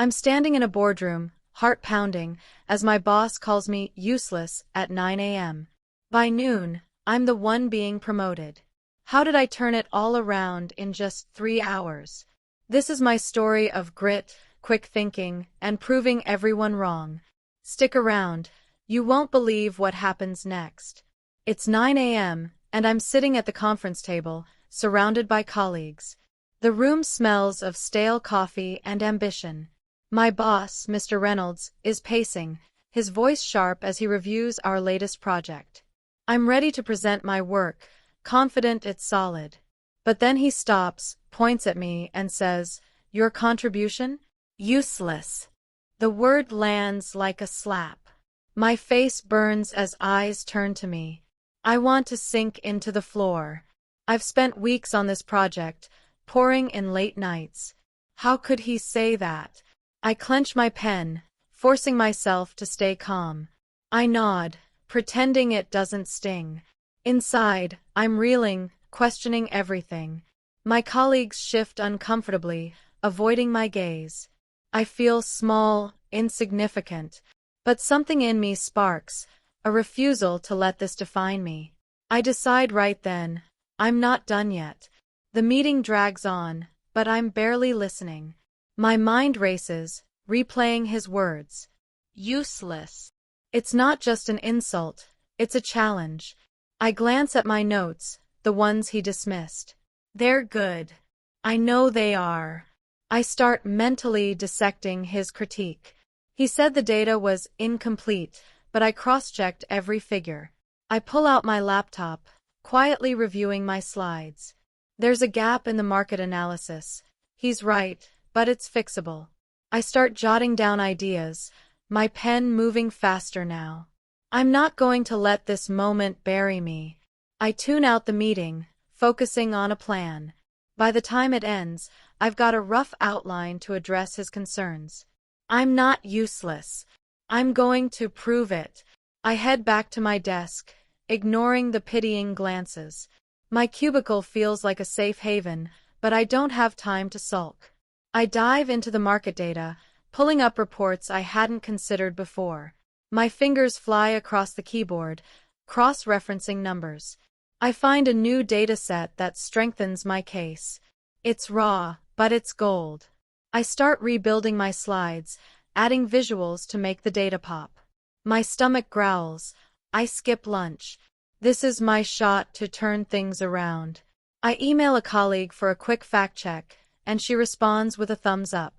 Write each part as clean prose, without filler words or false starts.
I'm standing in a boardroom, heart pounding, as my boss calls me useless at 9 a.m. By noon, I'm the one being promoted. How did I turn it all around in just 3 hours? This is my story of grit, quick thinking, and proving everyone wrong. Stick around. You won't believe what happens next. It's 9 a.m., and I'm sitting at the conference table, surrounded by colleagues. The room smells of stale coffee and ambition. My boss, Mr. Reynolds, is pacing, his voice sharp as he reviews our latest project. I'm ready to present my work, confident it's solid. But then he stops, points at me, and says, "Your contribution? Useless." The word lands like a slap. My face burns as eyes turn to me. I want to sink into the floor. I've spent weeks on this project, pouring in late nights. How could he say that? I clench my pen, forcing myself to stay calm. I nod, pretending it doesn't sting. Inside, I'm reeling, questioning everything. My colleagues shift uncomfortably, avoiding my gaze. I feel small, insignificant, but something in me sparks, a refusal to let this define me. I decide right then, I'm not done yet. The meeting drags on, but I'm barely listening. My mind races, replaying his words. Useless. It's not just an insult, it's a challenge. I glance at my notes, the ones he dismissed. They're good. I know they are. I start mentally dissecting his critique. He said the data was incomplete, but I cross-checked every figure. I pull out my laptop, quietly reviewing my slides. There's a gap in the market analysis. He's right, but it's fixable. I start jotting down ideas, my pen moving faster now. I'm not going to let this moment bury me. I tune out the meeting, focusing on a plan. By the time it ends, I've got a rough outline to address his concerns. I'm not useless. I'm going to prove it. I head back to my desk, ignoring the pitying glances. My cubicle feels like a safe haven, but I don't have time to sulk. I dive into the market data, pulling up reports I hadn't considered before. My fingers fly across the keyboard, cross-referencing numbers. I find a new data set that strengthens my case. It's raw, but it's gold. I start rebuilding my slides, adding visuals to make the data pop. My stomach growls. I skip lunch. This is my shot to turn things around. I email a colleague for a quick fact check, and she responds with a thumbs up.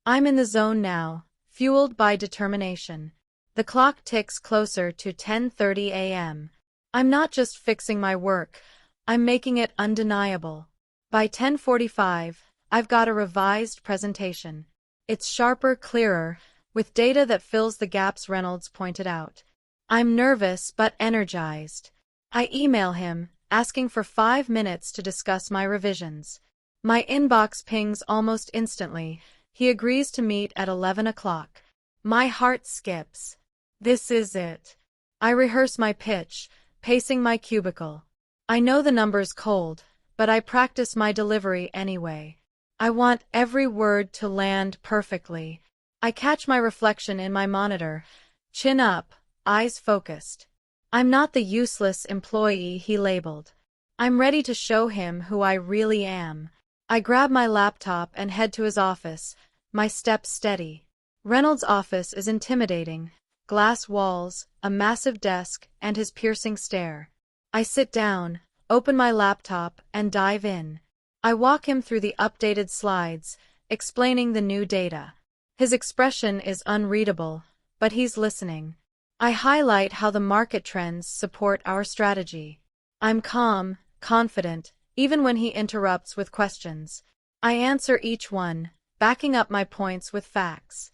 I'm in the zone now, fueled by determination. The clock ticks closer to 10:30 a.m. I'm not just fixing my work, I'm making it undeniable. By 10:45, I've got a revised presentation. It's sharper, clearer, with data that fills the gaps Reynolds pointed out. I'm nervous but energized. I email him, asking for 5 minutes to discuss my revisions. My inbox pings almost instantly. He agrees to meet at 11 o'clock. My heart skips. This is it. I rehearse my pitch, pacing my cubicle. I know the numbers cold, but I practice my delivery anyway. I want every word to land perfectly. I catch my reflection in my monitor, chin up, eyes focused. I'm not the useless employee he labeled. I'm ready to show him who I really am. I grab my laptop and head to his office, my steps steady. Reynolds' office is intimidating. Glass walls, a massive desk, and his piercing stare. I sit down, open my laptop, and dive in. I walk him through the updated slides, explaining the new data. His expression is unreadable, but he's listening. I highlight how the market trends support our strategy. I'm calm, confident, even when he interrupts with questions. I answer each one, backing up my points with facts.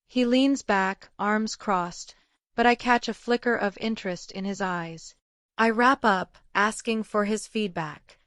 He leans back, arms crossed, but I catch a flicker of interest in his eyes. I wrap up, asking for his feedback.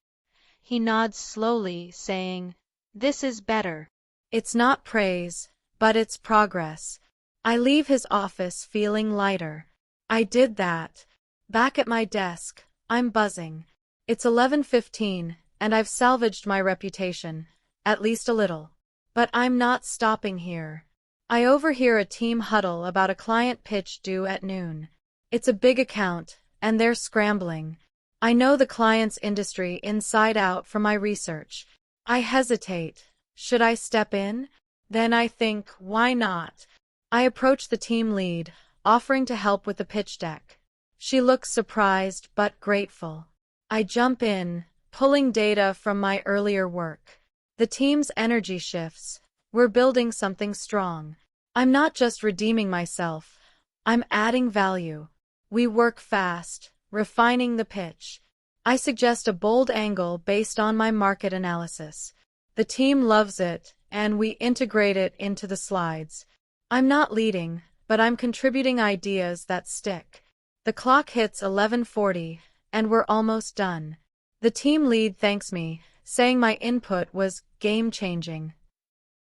He nods slowly, saying, "This is better." It's not praise, but it's progress. I leave his office feeling lighter. I did that. Back at my desk, I'm buzzing. It's 11:15, and I've salvaged my reputation, at least a little. But I'm not stopping here. I overhear a team huddle about a client pitch due at noon. It's a big account, and they're scrambling. I know the client's industry inside out from my research. I hesitate. Should I step in? Then I think, why not? I approach the team lead, offering to help with the pitch deck. She looks surprised but grateful. I jump in, pulling data from my earlier work. The team's energy shifts. We're building something strong. I'm not just redeeming myself. I'm adding value. We work fast, refining the pitch. I suggest a bold angle based on my market analysis. The team loves it, and we integrate it into the slides. I'm not leading, but I'm contributing ideas that stick. The clock hits 11:40, and we're almost done. The team lead thanks me, saying my input was game-changing.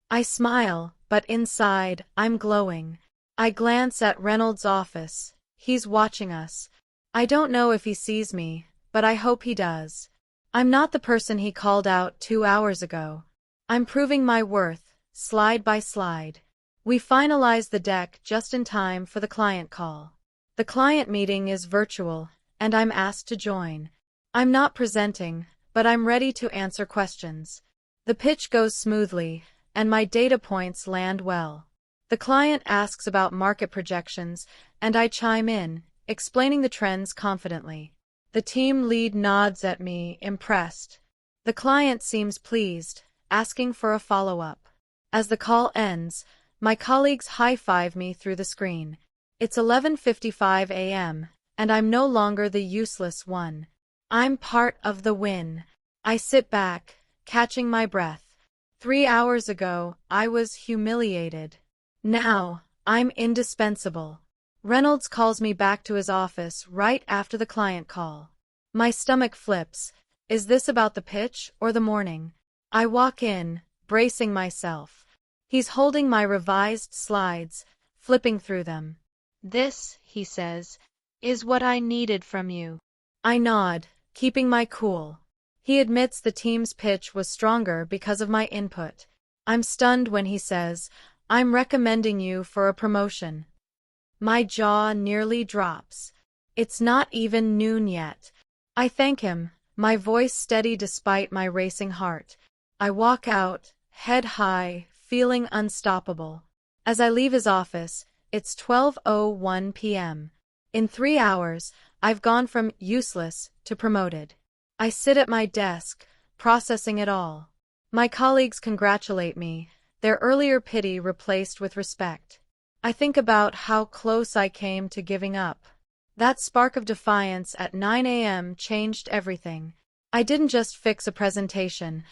I smile, but inside, I'm glowing. I glance at Reynolds' office. He's watching us. I don't know if he sees me, but I hope he does. I'm not the person he called out 2 hours ago. I'm proving my worth, slide by slide. We finalize the deck just in time for the client call. The client meeting is virtual, and I'm asked to join. I'm not presenting, but I'm ready to answer questions. The pitch goes smoothly, and my data points land well. The client asks about market projections, and I chime in, explaining the trends confidently. The team lead nods at me, impressed. The client seems pleased, asking for a follow-up. As the call ends, my colleagues high-five me through the screen. It's 11:55 a.m., and I'm no longer the useless one. I'm part of the win. I sit back, catching my breath. 3 hours ago, I was humiliated. Now, I'm indispensable. Reynolds calls me back to his office right after the client call. My stomach flips. Is this about the pitch or the morning? I walk in, bracing myself. He's holding my revised slides, flipping through them. "This," he says, "is what I needed from you." I nod, keeping my cool. He admits the team's pitch was stronger because of my input. I'm stunned when he says, "I'm recommending you for a promotion." My jaw nearly drops. It's not even noon yet. I thank him, my voice steady despite my racing heart. I walk out, head high, feeling unstoppable. As I leave his office, it's 12:01 p.m. In 3 hours, I've gone from useless to promoted. I sit at my desk, processing it all. My colleagues congratulate me, their earlier pity replaced with respect. I think about how close I came to giving up. That spark of defiance at 9 a.m. changed everything. I didn't just fix a presentation.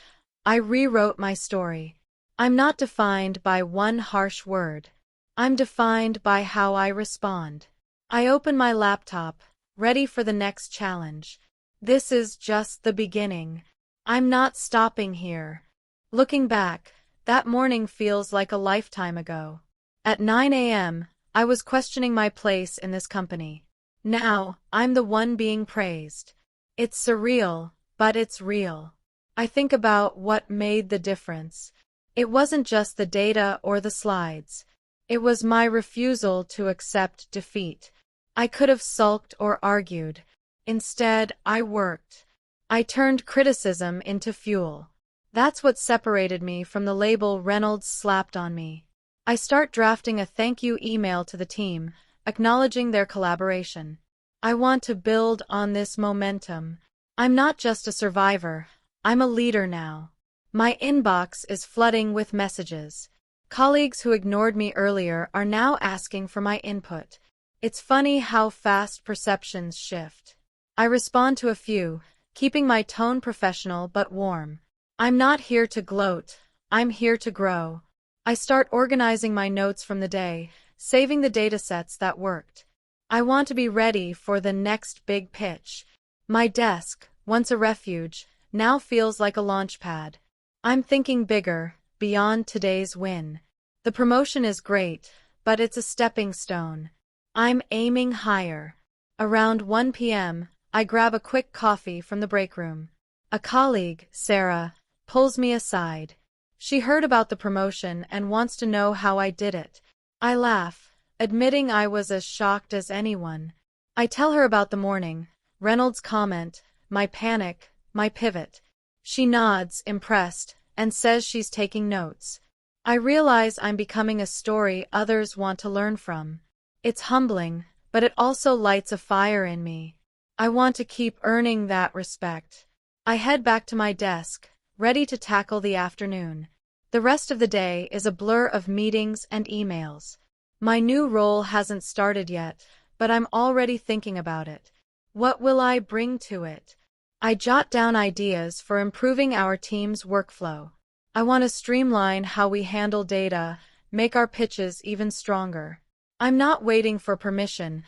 I rewrote my story. I'm not defined by one harsh word. I'm defined by how I respond. I open my laptop, ready for the next challenge. This is just the beginning. I'm not stopping here. Looking back, that morning feels like a lifetime ago. At 9 a.m., I was questioning my place in this company. Now, I'm the one being praised. It's surreal, but it's real. I think about what made the difference. It wasn't just the data or the slides. It was my refusal to accept defeat. I could have sulked or argued. Instead, I worked. I turned criticism into fuel. That's what separated me from the label Reynolds slapped on me. I start drafting a thank you email to the team, acknowledging their collaboration. I want to build on this momentum. I'm not just a survivor, I'm a leader now. My inbox is flooding with messages. Colleagues who ignored me earlier are now asking for my input. It's funny how fast perceptions shift. I respond to a few, keeping my tone professional but warm. I'm not here to gloat, I'm here to grow. I start organizing my notes from the day, saving the datasets that worked. I want to be ready for the next big pitch. My desk, once a refuge, now feels like a launch pad. I'm thinking bigger, beyond today's win. The promotion is great, but it's a stepping stone. I'm aiming higher. Around 1 p.m., I grab a quick coffee from the break room. A colleague, Sarah, pulls me aside. She heard about the promotion and wants to know how I did it. I laugh, admitting I was as shocked as anyone. I tell her about the morning, Reynolds' comment, my panic, my pivot. She nods, impressed, and says she's taking notes. I realize I'm becoming a story others want to learn from. It's humbling, but it also lights a fire in me. I want to keep earning that respect. I head back to my desk, ready to tackle the afternoon. The rest of the day is a blur of meetings and emails. My new role hasn't started yet, but I'm already thinking about it. What will I bring to it? I jot down ideas for improving our team's workflow. I want to streamline how we handle data, make our pitches even stronger. I'm not waiting for permission.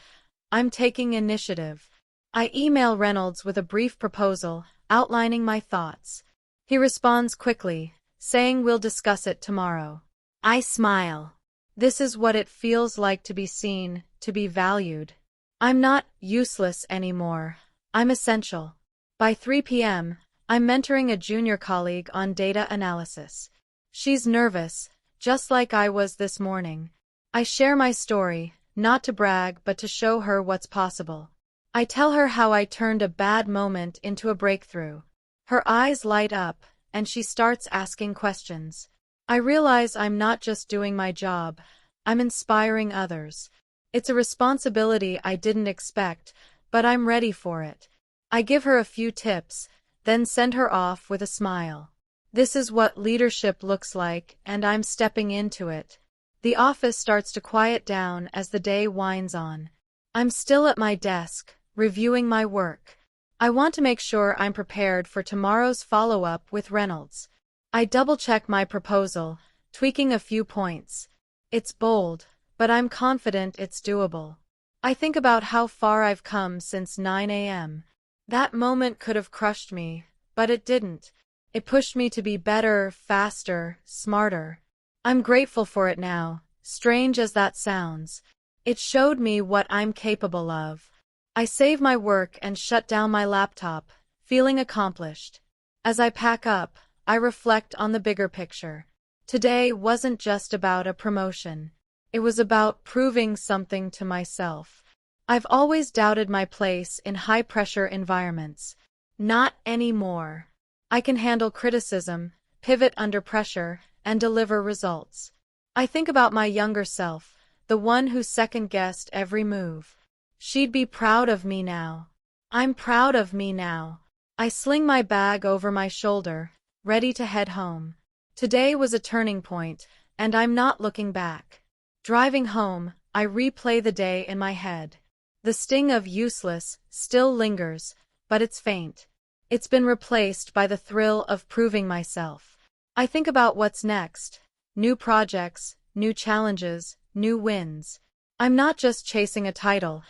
I'm taking initiative. I email Reynolds with a brief proposal, outlining my thoughts. He responds quickly, saying we'll discuss it tomorrow. I smile. This is what it feels like to be seen, to be valued. I'm not useless anymore. I'm essential. By 3 p.m., I'm mentoring a junior colleague on data analysis. She's nervous, just like I was this morning. I share my story, not to brag but to show her what's possible. I tell her how I turned a bad moment into a breakthrough. Her eyes light up, and she starts asking questions. I realize I'm not just doing my job, I'm inspiring others. It's a responsibility I didn't expect, but I'm ready for it. I give her a few tips, then send her off with a smile. This is what leadership looks like, and I'm stepping into it. The office starts to quiet down as the day winds on. I'm still at my desk, reviewing my work. I want to make sure I'm prepared for tomorrow's follow-up with Reynolds. I double-check my proposal, tweaking a few points. It's bold, but I'm confident it's doable. I think about how far I've come since 9 a.m. That moment could have crushed me, but it didn't. It pushed me to be better, faster, smarter. I'm grateful for it now, strange as that sounds. It showed me what I'm capable of. I save my work and shut down my laptop, feeling accomplished. As I pack up, I reflect on the bigger picture. Today wasn't just about a promotion. It was about proving something to myself. I've always doubted my place in high-pressure environments. Not anymore. I can handle criticism, pivot under pressure, and deliver results. I think about my younger self, the one who second-guessed every move. She'd be proud of me now. I'm proud of me now. I sling my bag over my shoulder, ready to head home. Today was a turning point, and I'm not looking back. Driving home, I replay the day in my head. The sting of useless still lingers, but it's faint. It's been replaced by the thrill of proving myself. I think about what's next. New projects, new challenges, new wins. I'm not just chasing a title.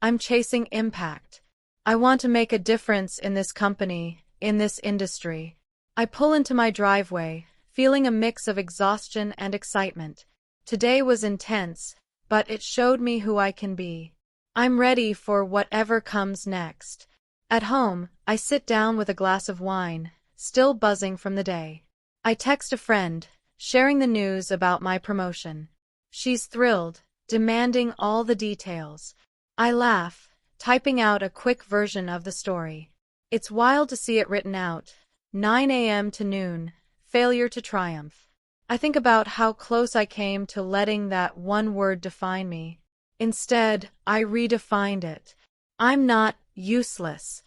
I'm chasing impact. I want to make a difference in this company, in this industry. I pull into my driveway, feeling a mix of exhaustion and excitement. Today was intense, but it showed me who I can be. I'm ready for whatever comes next. At home, I sit down with a glass of wine, still buzzing from the day. I text a friend, sharing the news about my promotion. She's thrilled, demanding all the details. I laugh, typing out a quick version of the story. It's wild to see it written out. 9 a.m. to noon, failure to triumph. I think about how close I came to letting that one word define me. Instead, I redefined it. I'm not useless.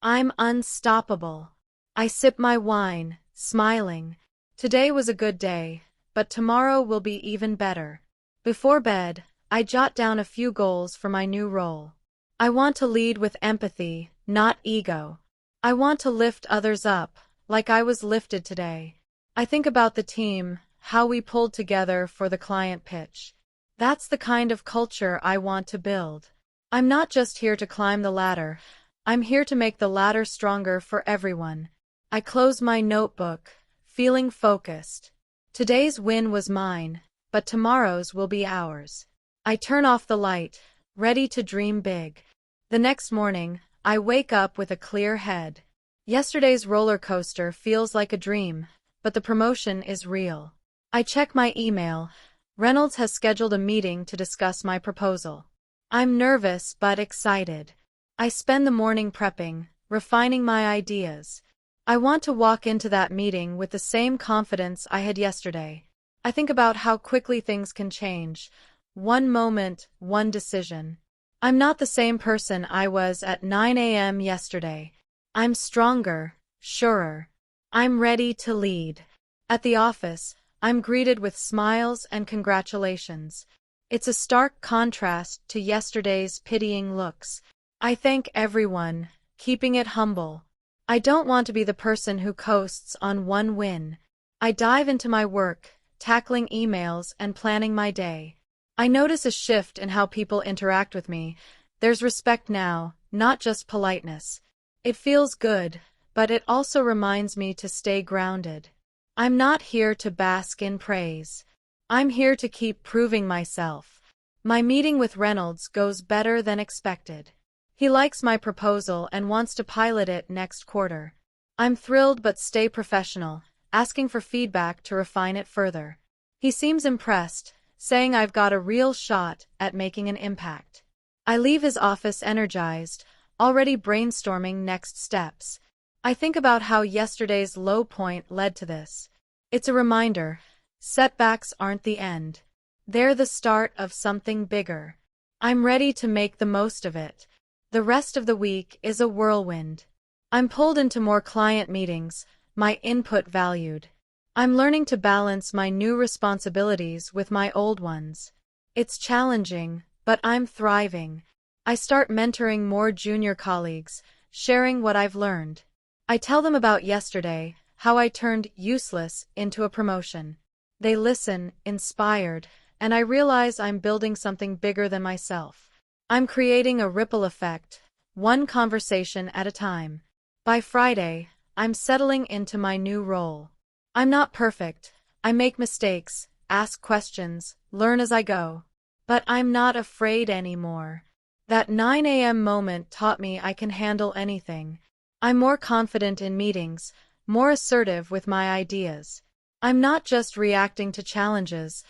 I'm unstoppable. I sip my wine, smiling. Today was a good day, but tomorrow will be even better. Before bed, I jot down a few goals for my new role. I want to lead with empathy, not ego. I want to lift others up, like I was lifted today. I think about the team, how we pulled together for the client pitch. That's the kind of culture I want to build. I'm not just here to climb the ladder. I'm here to make the ladder stronger for everyone. I close my notebook, feeling focused. Today's win was mine, but tomorrow's will be ours. I turn off the light, ready to dream big. The next morning, I wake up with a clear head. Yesterday's roller coaster feels like a dream, but the promotion is real. I check my email. Reynolds has scheduled a meeting to discuss my proposal. I'm nervous but excited. I spend the morning prepping, refining my ideas. I want to walk into that meeting with the same confidence I had yesterday. I think about how quickly things can change. One moment, one decision. I'm not the same person I was at 9 a.m. yesterday. I'm stronger, surer. I'm ready to lead. At the office, I'm greeted with smiles and congratulations. It's a stark contrast to yesterday's pitying looks. I thank everyone, keeping it humble. I don't want to be the person who coasts on one win. I dive into my work, tackling emails and planning my day. I notice a shift in how people interact with me. There's respect now, not just politeness. It feels good, but it also reminds me to stay grounded. I'm not here to bask in praise. I'm here to keep proving myself. My meeting with Reynolds goes better than expected. He likes my proposal and wants to pilot it next quarter. I'm thrilled but stay professional, asking for feedback to refine it further. He seems impressed, saying I've got a real shot at making an impact. I leave his office energized, already brainstorming next steps. I think about how yesterday's low point led to this. It's a reminder, setbacks aren't the end. They're the start of something bigger. I'm ready to make the most of it. The rest of the week is a whirlwind. I'm pulled into more client meetings, my input valued. I'm learning to balance my new responsibilities with my old ones. It's challenging, but I'm thriving. I start mentoring more junior colleagues, sharing what I've learned. I tell them about yesterday, how I turned useless into a promotion. They listen, inspired, and I realize I'm building something bigger than myself. I'm creating a ripple effect, one conversation at a time. By Friday, I'm settling into my new role. I'm not perfect. I make mistakes, ask questions, learn as I go. But I'm not afraid anymore. That 9 a.m. moment taught me I can handle anything. I'm more confident in meetings, more assertive with my ideas. I'm not just reacting to challenges,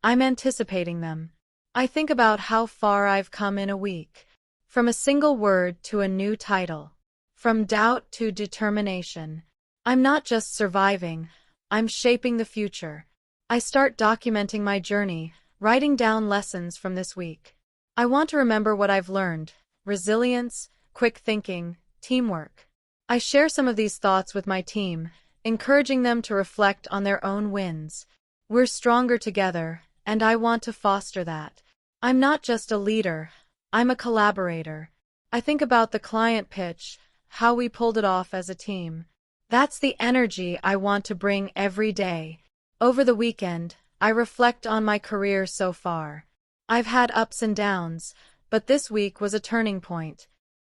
I'm anticipating them. I think about how far I've come in a week. From a single word to a new title. From doubt to determination. I'm not just surviving, I'm shaping the future. I start documenting my journey, writing down lessons from this week. I want to remember what I've learned: resilience, quick thinking, teamwork. I share some of these thoughts with my team, encouraging them to reflect on their own wins. We're stronger together, and I want to foster that. I'm not just a leader, I'm a collaborator. I think about the client pitch, how we pulled it off as a team. That's the energy I want to bring every day. Over the weekend, I reflect on my career so far. I've had ups and downs, but this week was a turning point.